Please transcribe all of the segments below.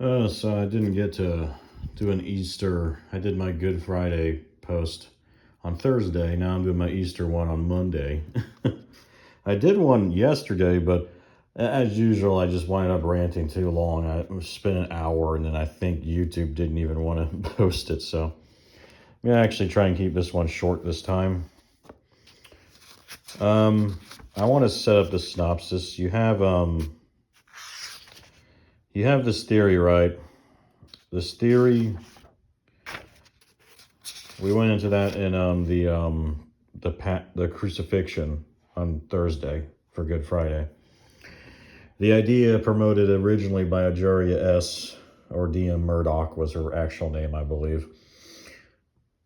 So I didn't get to do an Easter. I did my Good Friday post on Thursday. Now I'm doing my Easter one on Monday. I did one yesterday, but as usual, I just wound up ranting too long. I spent an hour, and then I think YouTube didn't even want to post it. So I'm gonna actually try and keep this one short this time. I want to set up the synopsis. You have this theory, right? This theory, we went into that in the crucifixion on Thursday for Good Friday. The idea promoted originally by Ajuria S. or D.M. Murdoch was her actual name, I believe.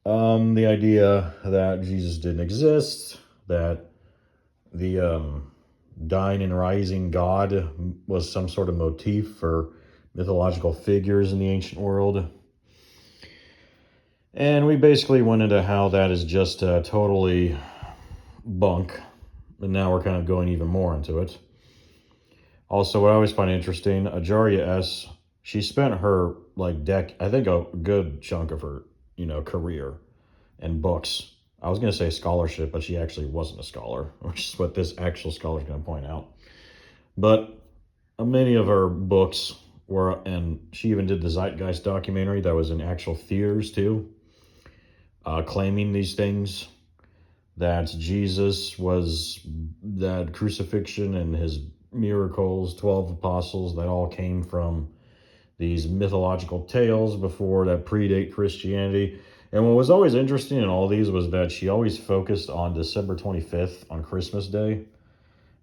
The idea that Jesus didn't exist, that the dying and rising God was some sort of motif for mythological figures in the ancient world. And we basically went into how that is just totally bunk. And now we're kind of going even more into it. Also, what I always find interesting, Ajuria S., she spent her I think a good chunk of her, career in books. I was going to say scholarship, but she actually wasn't a scholar, which is what this actual scholar is going to point out. But many of her books were, and she even did the Zeitgeist documentary that was in actual theaters too, claiming these things, that Jesus was, that crucifixion and his miracles, 12 apostles, that all came from these mythological tales before that predate Christianity. And what was always interesting in all these was that she always focused on December 25th, on Christmas Day,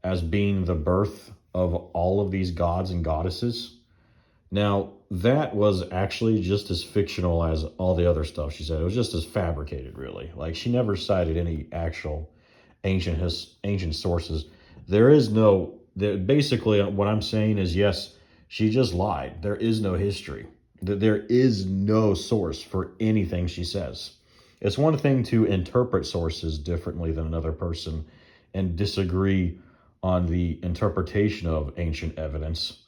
as being the birth of all of these gods and goddesses. Now, that was actually just as fictional as all the other stuff she said. It was just as fabricated, really. Like, she never cited any actual ancient sources. Basically, what I'm saying is, yes, she just lied. There is no history. There is no source for anything she says. It's one thing to interpret sources differently than another person and disagree on the interpretation of ancient evidence.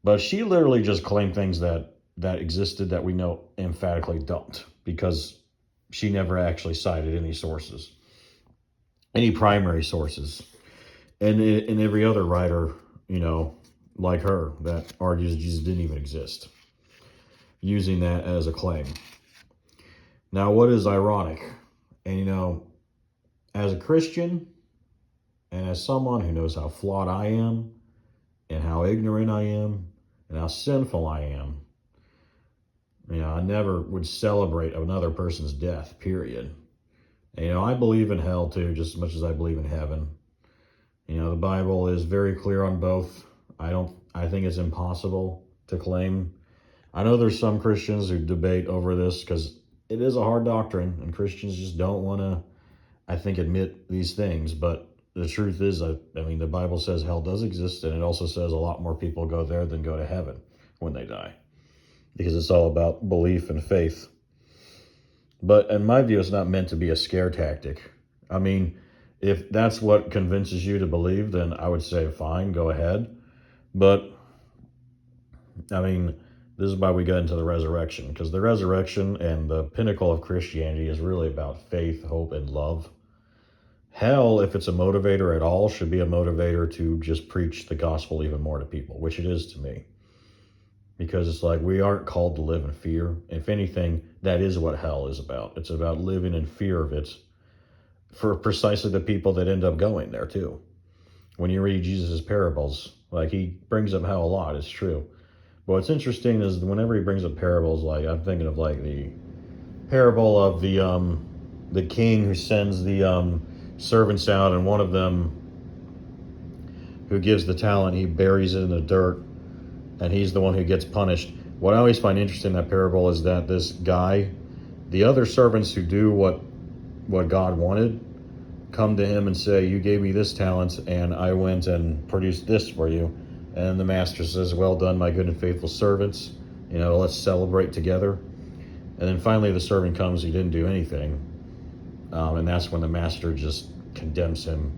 But she literally just claimed things that existed that we know emphatically don't, because she never actually cited any sources, any primary sources. And every other writer, like her, that argues Jesus didn't even exist, using that as a claim. Now, what is ironic? And, as a Christian, and as someone who knows how flawed I am, and how ignorant I am, and how sinful I am, I never would celebrate another person's death, period. And, I believe in hell too, just as much as I believe in heaven. The Bible is very clear on both. I think it's impossible to claim. I know there's some Christians who debate over this because it is a hard doctrine, and Christians just don't want to, I think, admit these things. But the truth is, the Bible says hell does exist, and it also says a lot more people go there than go to heaven when they die, because it's all about belief and faith. But in my view, it's not meant to be a scare tactic. If that's what convinces you to believe, then I would say, fine, go ahead. But, this is why we got into the resurrection, because the resurrection and the pinnacle of Christianity is really about faith, hope, and love. Hell, if it's a motivator at all, should be a motivator to just preach the gospel even more to people, which it is to me. Because it's like, we aren't called to live in fear. If anything, that is what hell is about. It's about living in fear of it for precisely the people that end up going there too. When you read Jesus' parables, he brings up hell a lot, it's true. But what's interesting is whenever he brings up parables, I'm thinking of the parable of the king who sends the servants out, and one of them who gives the talent, he buries it in the dirt, and he's the one who gets punished. What I always find interesting in that parable is that this guy, the other servants who do what God wanted, come to him and say, you gave me this talent, and I went and produced this for you. And the master says, well done, my good and faithful servants. Let's celebrate together. And then finally the servant comes, he didn't do anything. And that's when the master just condemns him,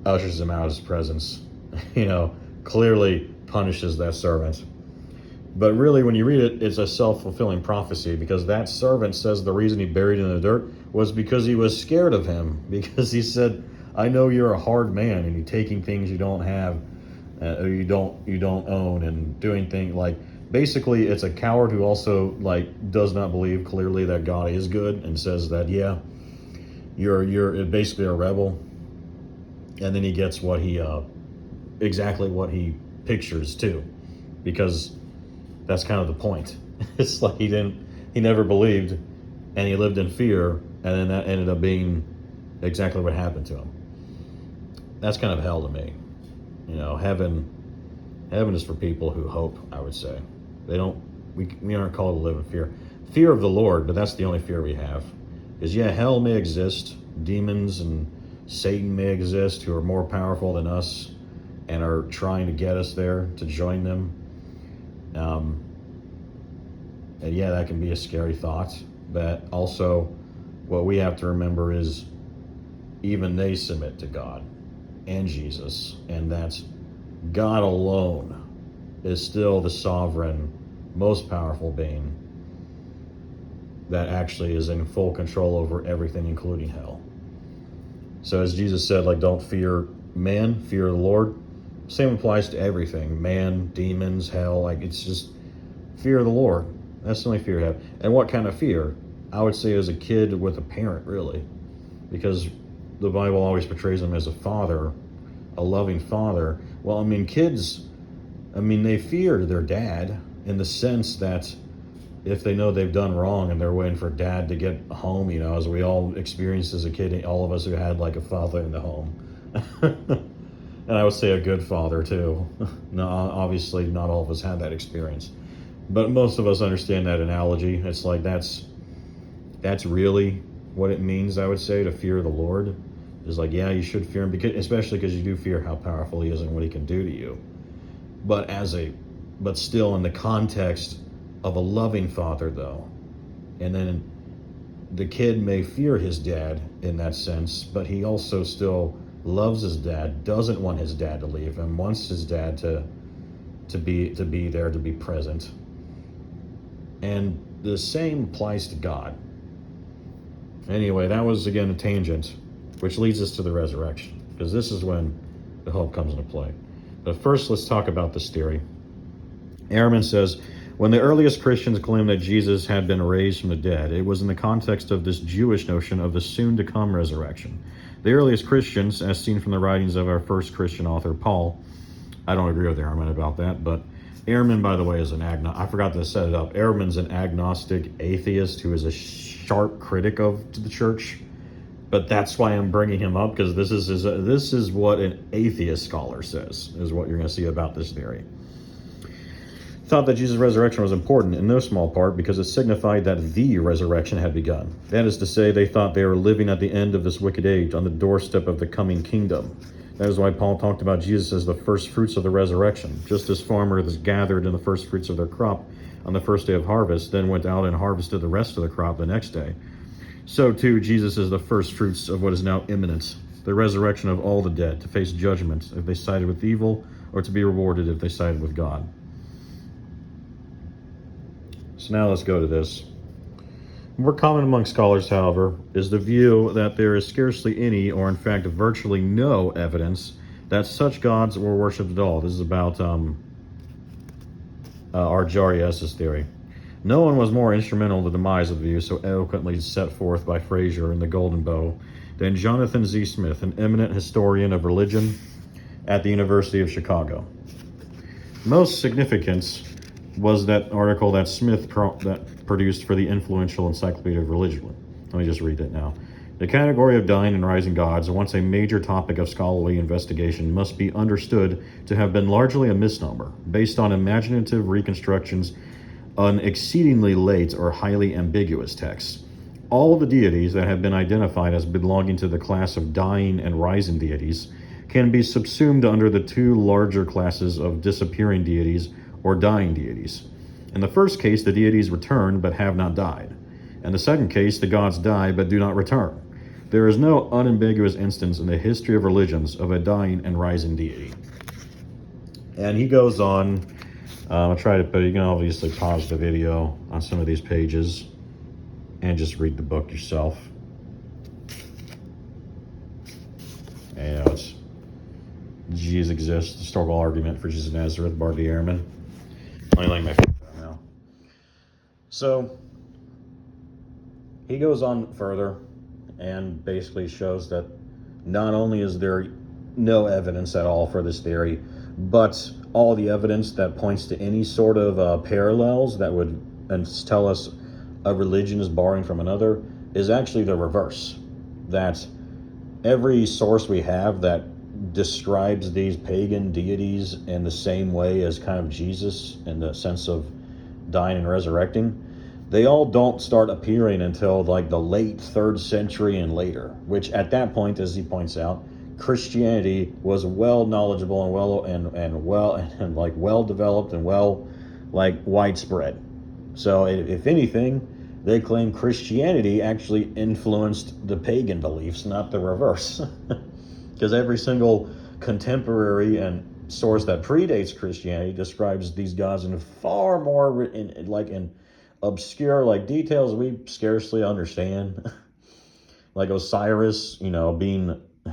ushers him out of his presence, clearly punishes that servant. But really, when you read it, it's a self-fulfilling prophecy, because that servant says the reason he buried him in the dirt was because he was scared of him, because he said, I know you're a hard man and you're taking things you don't have, or you don't own, and doing things like, basically it's a coward who also like does not believe clearly that God is good, and says that, yeah, you're basically a rebel. And then he gets what he exactly what he pictures too, because that's kind of the point. It's like he never believed, and he lived in fear, and then that ended up being exactly what happened to him. That's kind of hell to me. Heaven is for people who hope, I would say. We aren't called to live in fear. Fear of the Lord, but that's the only fear we have. Is, yeah, hell may exist, demons and Satan may exist, who are more powerful than us and are trying to get us there to join them. And yeah, that can be a scary thought. But also, what we have to remember is even they submit to God and Jesus, and that's God alone is still the sovereign, most powerful being that actually is in full control over everything, including hell. So as Jesus said, like, don't fear man, fear the Lord. Same applies to everything. Man, demons, hell, like, it's just fear the Lord. That's the only fear you have. And what kind of fear? I would say as a kid with a parent, really. Because the Bible always portrays him as a father, a loving father. Well, I mean, kids, they fear their dad in the sense that if they know they've done wrong and they're waiting for dad to get home, as we all experienced as a kid, all of us who had like a father in the home. And I would say a good father too. No, obviously not all of us had that experience, but most of us understand that analogy. It's like that's really what it means, I would say, to fear the Lord. Is like, yeah, you should fear him, especially because you do fear how powerful he is and what he can do to you. But still in the context of a loving father, though. And then the kid may fear his dad in that sense, but he also still loves his dad, doesn't want his dad to leave him, wants his dad to be there, to be present. And the same applies to God. Anyway, that was again a tangent, which leads us to the resurrection, because this is when the hope comes into play. But first, let's talk about this theory. Ehrman says, when the earliest Christians claimed that Jesus had been raised from the dead, it was in the context of this Jewish notion of the soon-to-come resurrection. The earliest Christians, as seen from the writings of our first Christian author, Paul, I don't agree with Ehrman about that, but Ehrman, by the way, is an agnostic. I forgot to set it up. Ehrman's an agnostic atheist who is a sharp critic of the church. But that's why I'm bringing him up, because this is what an atheist scholar says, is what you're going to see about this theory. Thought that Jesus' resurrection was important in no small part because it signified that the resurrection had begun. That is to say, they thought they were living at the end of this wicked age, on the doorstep of the coming kingdom. That is why Paul talked about Jesus as the first fruits of the resurrection. Just as farmers gathered in the first fruits of their crop on the first day of harvest, then went out and harvested the rest of the crop the next day, so too Jesus is the first fruits of what is now imminent, the resurrection of all the dead, to face judgment if they sided with evil, or to be rewarded if they sided with God. So now let's go to this. More common among scholars, however, is the view that there is scarcely any, or in fact virtually no, evidence that such gods were worshipped at all. This is about Arjarias' theory. No one was more instrumental in the demise of the view so eloquently set forth by Fraser in The Golden Bough than Jonathan Z. Smith, an eminent historian of religion at the University of Chicago. Most significance was that article that Smith produced for the influential Encyclopedia of Religion. Let me just read it now. The category of dying and rising gods, once a major topic of scholarly investigation, must be understood to have been largely a misnomer, based on imaginative reconstructions on exceedingly late or highly ambiguous texts. All of the deities that have been identified as belonging to the class of dying and rising deities can be subsumed under the two larger classes of disappearing deities or dying deities. In the first case, the deities return but have not died. In the second case, the gods die but do not return. There is no unambiguous instance in the history of religions of a dying and rising deity. And he goes on I'll try to put, you can obviously pause the video on some of these pages and just read the book yourself. And it's Jesus exists, historical argument for Jesus of Nazareth, Bart the Airman. Let me lay my feet down now. So he goes on further and basically shows that not only is there no evidence at all for this theory, but all the evidence that points to any sort of parallels that would tell us a religion is borrowing from another is actually the reverse. That every source we have that describes these pagan deities in the same way as kind of Jesus in the sense of dying and resurrecting, they all don't start appearing until like the late 3rd century and later, which at that point, as he points out, Christianity was well knowledgeable and well developed and well widespread. So if anything, they claim Christianity actually influenced the pagan beliefs, not the reverse. Because every single contemporary and source that predates Christianity describes these gods in far more in obscure details we scarcely understand. Like Osiris,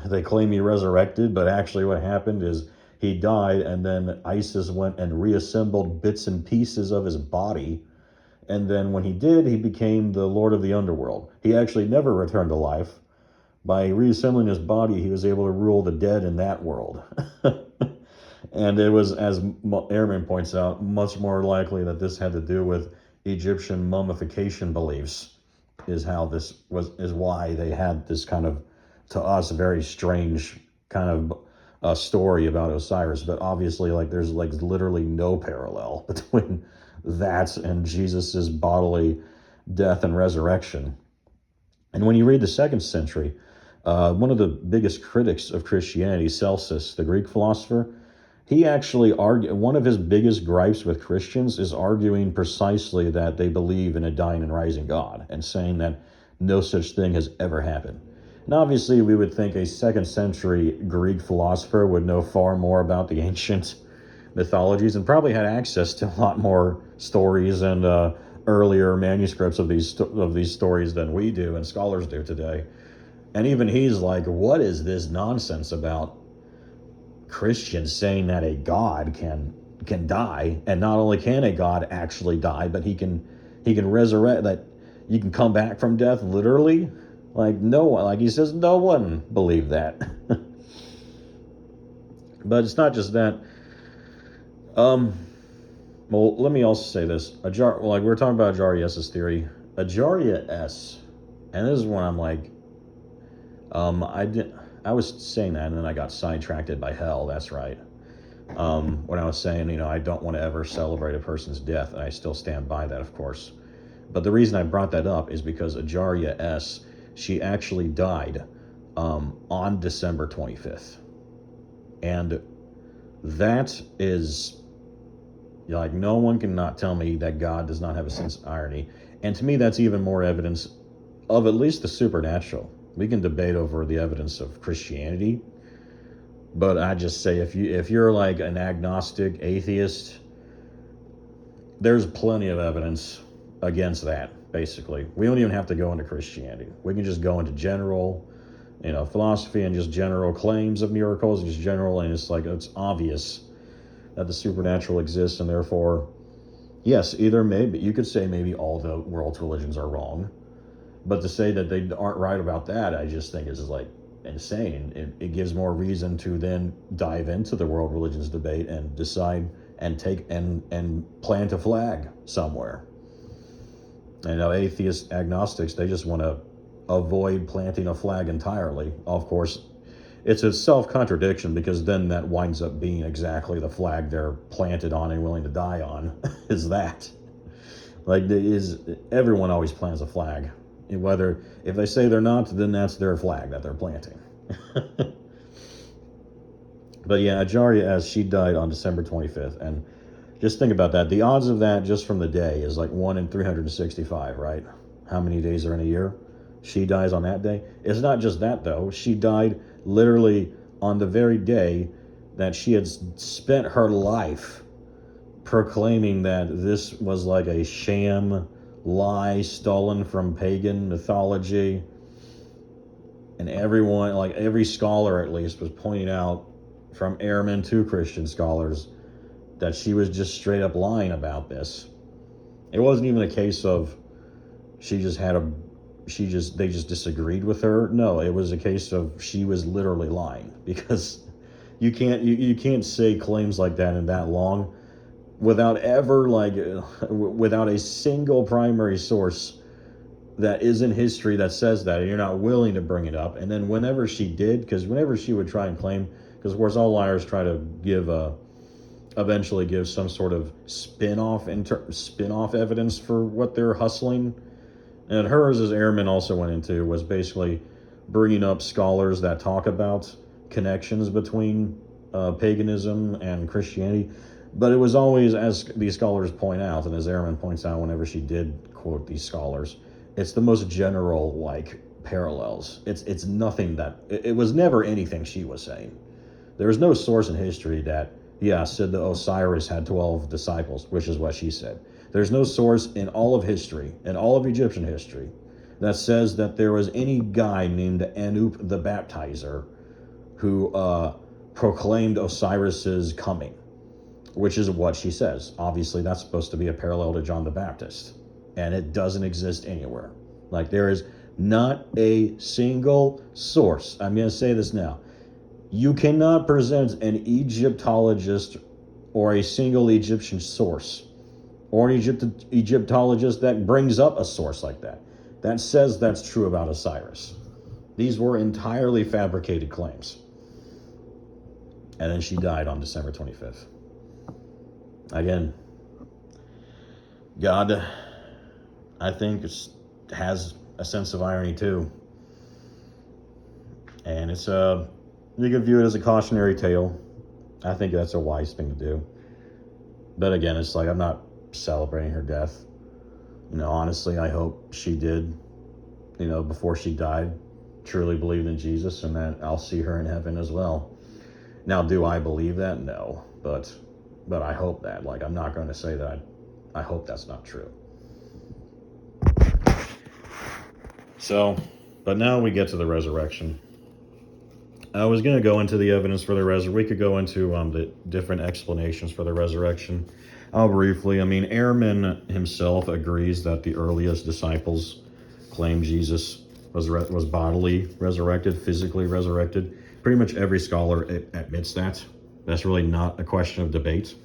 they claim he resurrected, but actually what happened is he died, and then Isis went and reassembled bits and pieces of his body. And then when he did, he became the Lord of the Underworld. He actually never returned to life. By reassembling his body, he was able to rule the dead in that world. And it was, as Ehrman points out, much more likely that this had to do with Egyptian mummification beliefs, is why they had this kind of, to us, very strange kind of a story about Osiris. But obviously, there's literally no parallel between that and Jesus's bodily death and resurrection. And when you read the 2nd century, one of the biggest critics of Christianity, Celsus, the Greek philosopher, he actually one of his biggest gripes with Christians is arguing precisely that they believe in a dying and rising God, and saying that no such thing has ever happened. And obviously we would think a 2nd century Greek philosopher would know far more about the ancient mythologies and probably had access to a lot more stories and earlier manuscripts of these stories than we do and scholars do today. And even he's like, what is this nonsense about Christians saying that a god can die? And not only can a god actually die, but he can resurrect, that you can come back from death literally. No one, he says, no one believed that. But it's not just that. Well, let me also say this. We're talking about Ajaria S.'s theory. Ajaria S., and this is when I'm like, I was saying that, and then I got sidetracked by hell. That's right. When I was saying, I don't want to ever celebrate a person's death, and I still stand by that, of course. But the reason I brought that up is because Ajaria S., she actually died on December 25th. And that is, no one can not tell me that God does not have a sense of irony. And to me, that's even more evidence of at least the supernatural. We can debate over the evidence of Christianity, but I just say if you're an agnostic atheist, there's plenty of evidence against that. Basically, we don't even have to go into Christianity. We can just go into general, philosophy and just general claims of miracles, and just general, and it's obvious that the supernatural exists, and therefore, yes, maybe you could say maybe all the world's religions are wrong. But to say that they aren't right about that, I just think is insane. It gives more reason to then dive into the world religions debate and decide and take and plant a flag somewhere. And atheist agnostics, they just want to avoid planting a flag entirely. Of course, it's a self-contradiction, because then that winds up being exactly the flag they're planted on and willing to die on. Is that everyone always plants a flag? Whether if they say they're not, then that's their flag that they're planting. But yeah, Ajaria S., she died on December 25th, and just think about that. The odds of that just from the day is 1 in 365, right? How many days are in a year? She dies on that day. It's not just that, though. She died literally on the very day that she had spent her life proclaiming that this was like a sham lie stolen from pagan mythology. And everyone, like every scholar at least, was pointing out, from airmen to Christian scholars, that she was just straight up lying about this. It wasn't even a case of they just disagreed with her. No, it was a case of she was literally lying, because you can't say claims like that in that long without ever without a single primary source that is in history that says that, and you're not willing to bring it up. And then whenever she did, because whenever she would try and claim, because of course all liars try to eventually give some sort of spin-off evidence for what they're hustling. And hers, as Ehrman also went into, was basically bringing up scholars that talk about connections between paganism and Christianity. But it was always, as these scholars point out, and as Ehrman points out whenever she did quote these scholars, it's the most general parallels. It's nothing that it was never anything she was saying. There was no source in history that said that Osiris had 12 disciples, which is what she said. There's no source in all of history, in all of Egyptian history, that says that there was any guy named Anup the Baptizer who proclaimed Osiris's coming, which is what she says. Obviously, that's supposed to be a parallel to John the Baptist, and it doesn't exist anywhere. There is not a single source. I'm going to say this now. You cannot present an Egyptologist or a single Egyptian source or an Egyptologist that brings up a source like that says that's true about Osiris. These were entirely fabricated claims. And then she died on December 25th. Again, God, I think, has a sense of irony too. And you can view it as a cautionary tale. I think that's a wise thing to do. But again, it's I'm not celebrating her death. Honestly, I hope she did, before she died, truly believed in Jesus, and that I'll see her in heaven as well. Now, do I believe that? No. But I hope that. I'm not going to say that I hope that's not true. So, but now we get to the resurrection. I was going to go into the evidence for the resurrection. We could go into the different explanations for the resurrection. I'll briefly. Ehrman himself agrees that the earliest disciples claimed Jesus was bodily resurrected, physically resurrected. Pretty much every scholar admits that. That's really not a question of debate.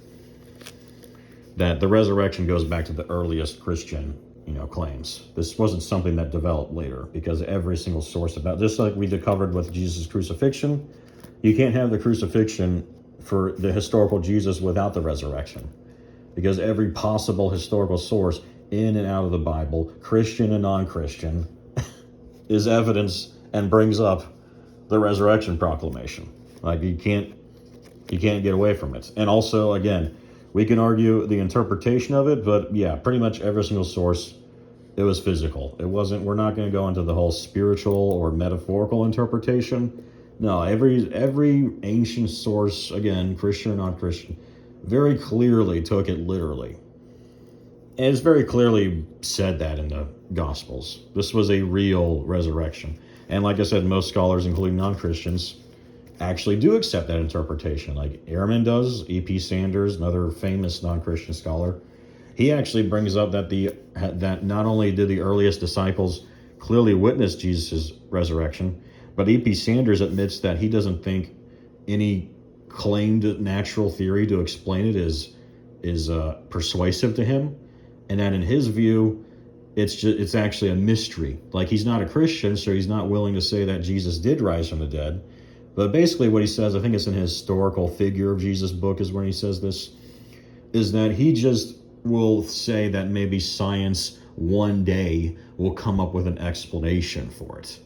That the resurrection goes back to the earliest Christian claims. This wasn't something that developed later, because every single source about, just like we covered with Jesus' crucifixion, you can't have the crucifixion for the historical Jesus without the resurrection, because every possible historical source in and out of the Bible, Christian and non-Christian, is evidence and brings up the resurrection proclamation. You can't get away from it. And also, again, we can argue the interpretation of it, but pretty much every single source, it was physical. It wasn't, we're not going to go into the whole spiritual or metaphorical interpretation. No, every ancient source, again, Christian or non-Christian, very clearly took it literally. And it's very clearly said that in the Gospels. This was a real resurrection. And like I said, most scholars, including non-Christians, actually do accept that interpretation. Ehrman does, E.P. Sanders, another famous non-Christian scholar. He actually brings up that not only did the earliest disciples clearly witness Jesus' resurrection, but E.P. Sanders admits that he doesn't think any claimed natural theory to explain it is persuasive to him, and that in his view, it's actually a mystery. He's not a Christian, so he's not willing to say that Jesus did rise from the dead. But basically what he says, I think it's in his Historical Figure of Jesus book is when he says this, is that he just will say that maybe science one day will come up with an explanation for it.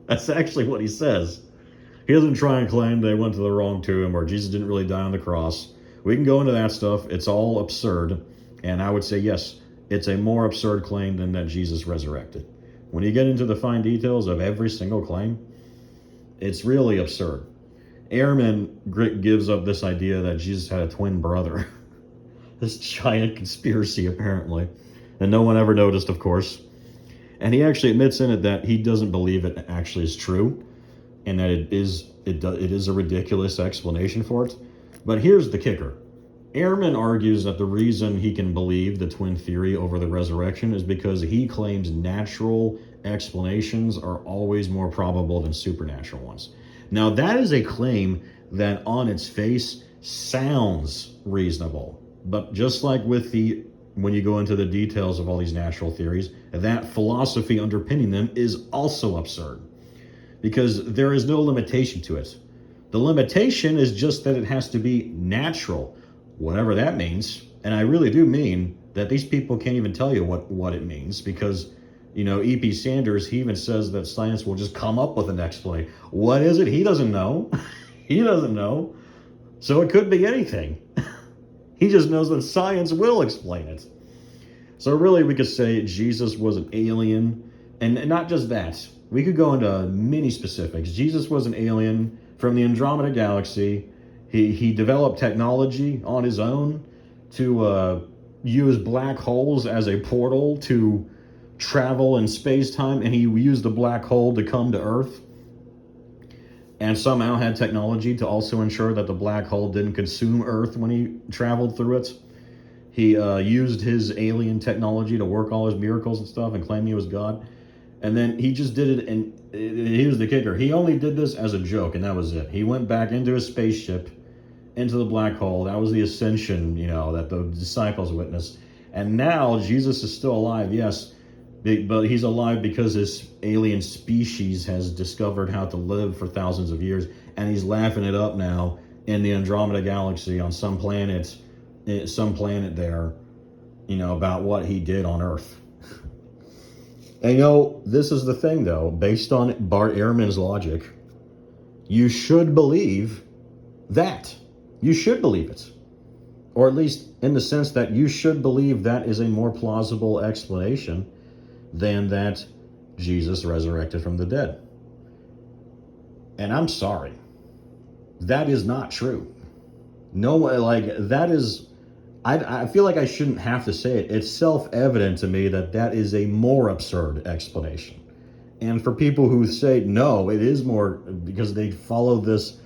That's actually what he says. He doesn't try and claim they went to the wrong tomb or Jesus didn't really die on the cross. We can go into that stuff. It's all absurd. And I would say, yes, it's a more absurd claim than that Jesus resurrected. When you get into the fine details of every single claim, it's really absurd. Ehrman gives up this idea that Jesus had a twin brother. this giant conspiracy, apparently. And no one ever noticed, of course. And he actually admits in it that he doesn't believe it actually is true, and that it is a ridiculous explanation for it. But here's the kicker. Ehrman argues that the reason he can believe the twin theory over the resurrection is because he claims natural explanations are always more probable than supernatural ones. Now, that is a claim that on its face sounds reasonable. But just like with when you go into the details of all these natural theories, that philosophy underpinning them is also absurd, because there is no limitation to it. The limitation is just that it has to be natural, whatever that means. And I really do mean that these people can't even tell you what it means, because, E.P. Sanders, he even says that science will just come up with an explanation. What is it? He doesn't know. He doesn't know. So it could be anything. He just knows that science will explain it. So really, we could say Jesus was an alien, and not just that. We could go into many specifics. Jesus was an alien from the Andromeda Galaxy. He developed technology on his own to use black holes as a portal to travel in space-time, and he used the black hole to come to Earth, and somehow had technology to also ensure that the black hole didn't consume Earth when he traveled through it. He used his alien technology to work all his miracles and stuff and claim he was God. And then he just did it, and here's the kicker. He only did this as a joke, and that was it. He went back into his spaceship, into the black hole. That was the ascension, that the disciples witnessed. And now Jesus is still alive, yes, but he's alive because his alien species has discovered how to live for thousands of years, and he's laughing it up now in the Andromeda Galaxy on some planet there, about what he did on Earth. And this is the thing, though. Based on Bart Ehrman's logic, you should believe that. You should believe it. Or at least in the sense that you should believe that is a more plausible explanation than that Jesus resurrected from the dead. And I'm sorry. That is not true. That is... I feel like I shouldn't have to say it. It's self-evident to me that is a more absurd explanation. And for people who say, no, it is more, because they follow this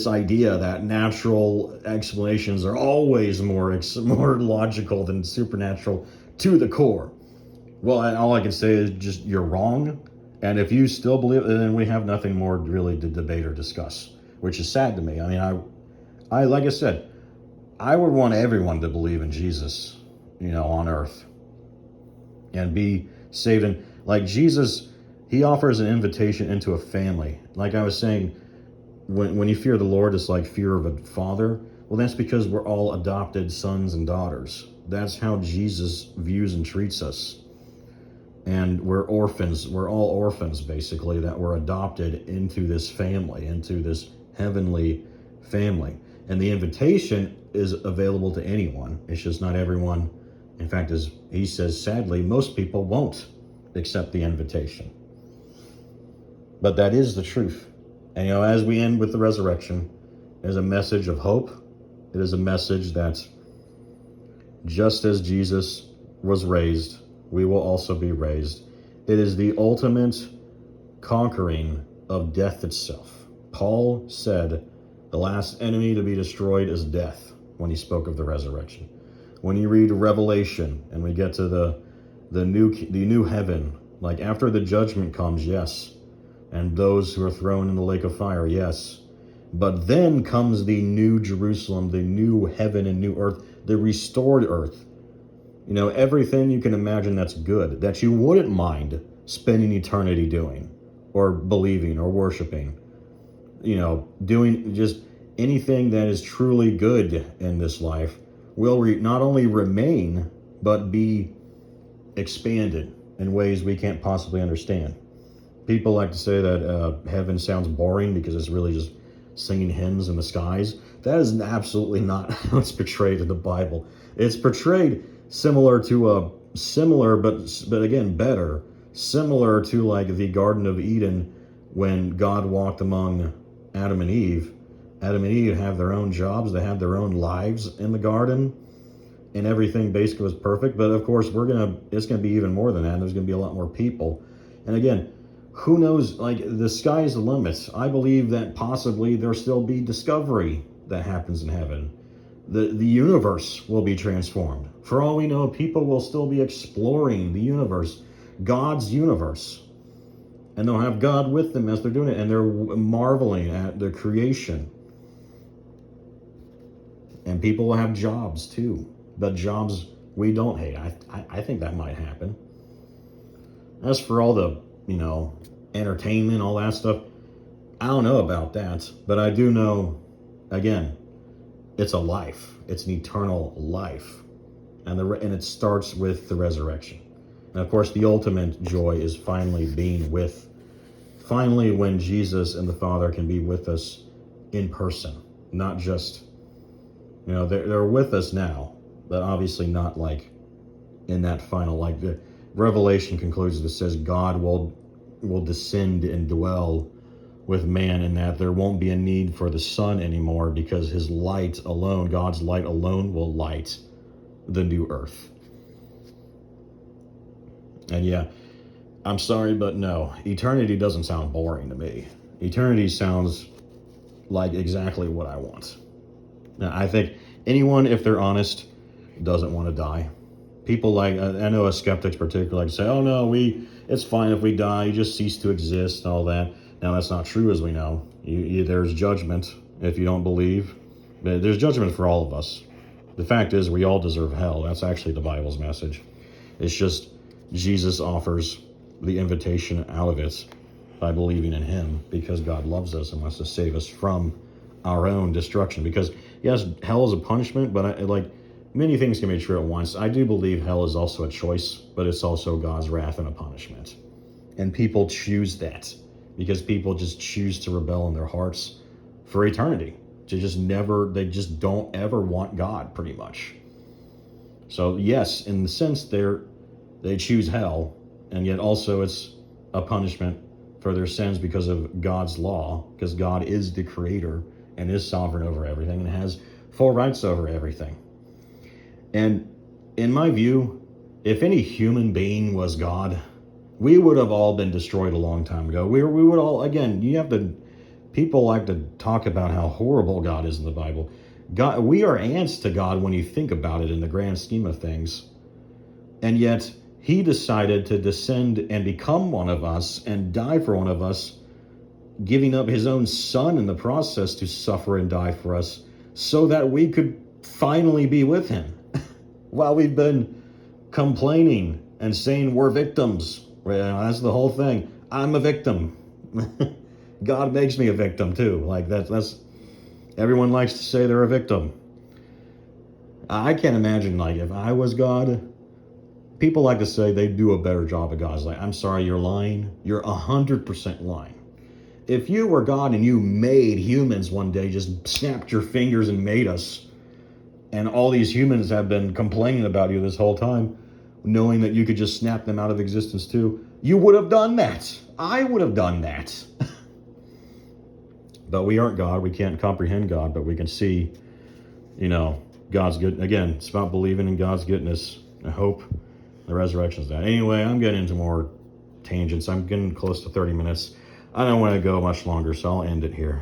idea that natural explanations are always more logical than supernatural to the core. Well, all I can say is just you're wrong. And if you still believe it, then we have nothing more really to debate or discuss, which is sad to me. I mean, I like I said, I would want everyone to believe in Jesus, on earth and be saved. And like Jesus, he offers an invitation into a family. Like I was saying, when you fear the Lord, it's like fear of a father. Well, that's because we're all adopted sons and daughters. That's how Jesus views and treats us. And we're orphans. We're all orphans, basically, that were adopted into this family, into this heavenly family. And the invitation is available to anyone. It's just not everyone. In fact, as he says, sadly, most people won't accept the invitation. But that is the truth. And, as we end with the resurrection, is a message of hope. It is a message that just as Jesus was raised, we will also be raised. It is the ultimate conquering of death itself. Paul said, the last enemy to be destroyed is death, when he spoke of the resurrection. When you read Revelation and we get to the new heaven, like after the judgment comes, yes, and those who are thrown in the lake of fire, yes, but then comes the new Jerusalem, the new heaven and new earth, the restored earth. Everything you can imagine that's good, that you wouldn't mind spending eternity doing, or believing, or worshiping. Doing just anything that is truly good in this life will not only remain, but be expanded in ways we can't possibly understand. People like to say that heaven sounds boring because it's really just singing hymns in the skies. That is absolutely not how it's portrayed in the Bible. It's portrayed similar, but again, better, similar to like the Garden of Eden when God walked among Adam and Eve. Adam and Eve have their own jobs. They have their own lives in the garden. and everything basically was perfect. But of course, it's gonna be even more than that. There's gonna be a lot more people. And again, who knows? Like, the sky is the limit. I believe that possibly there'll still be discovery that happens in heaven. The universe will be transformed. For all we know, people will still be exploring the universe, God's universe. And they'll have God with them as they're doing it, and they're marveling at the creation. And people will have jobs too, but jobs we don't hate. I think that might happen. As for all the, entertainment, all that stuff, I don't know about that, but I do know, again, it's a life. It's an eternal life, and it starts with the resurrection. And of course, the ultimate joy is finally when Jesus and the Father can be with us in person, not just, they're with us now, but obviously not like in that final, like the Revelation concludes, that says God will descend and dwell with man, in that there won't be a need for the sun anymore, because his light alone, God's light alone, will light the new earth. And yeah, I'm sorry, but no, eternity doesn't sound boring to me. Eternity sounds like exactly what I want. Now, I think anyone, if they're honest, doesn't want to die. People like, I know a skeptics particularly like say, oh no, it's fine if we die, you just cease to exist and all that. Now, that's not true, as we know. There's judgment if you don't believe. There's judgment for all of us. The fact is, we all deserve hell. That's actually the Bible's message. It's just Jesus offers the invitation out of it by believing in him, because God loves us and wants to save us from our own destruction. Because yes, hell is a punishment, but many things can be true at once. I do believe hell is also a choice, but it's also God's wrath and a punishment. And people choose that, because people just choose to rebel in their hearts for eternity. They just don't ever want God, pretty much. So yes, in the sense they choose hell, and yet also it's a punishment for their sins because of God's law, because God is the creator and is sovereign over everything and has full rights over everything. And in my view, if any human being was God, we would have all been destroyed a long time ago. We would all, again, people like to talk about how horrible God is in the Bible. God, we are ants to God when you think about it in the grand scheme of things. And yet he decided to descend and become one of us and die for one of us, giving up his own son in the process to suffer and die for us, so that we could finally be with him. While we've been complaining and saying we're victims. That's the whole thing. I'm a victim. God makes me a victim too. Like that's everyone likes to say they're a victim. I can't imagine, like, if I was God, people like to say they do a better job of God's like, I'm sorry, you're lying. You're 100% lying. If you were God and you made humans one day, just snapped your fingers and made us, and all these humans have been complaining about you this whole time, knowing that you could just snap them out of existence too, you would have done that. I would have done that. But we aren't God. We can't comprehend God, but we can see, God's good. Again, it's about believing in God's goodness. I hope the resurrection is that. Anyway, I'm getting into more tangents. I'm getting close to 30 minutes. I don't want to go much longer, so I'll end it here.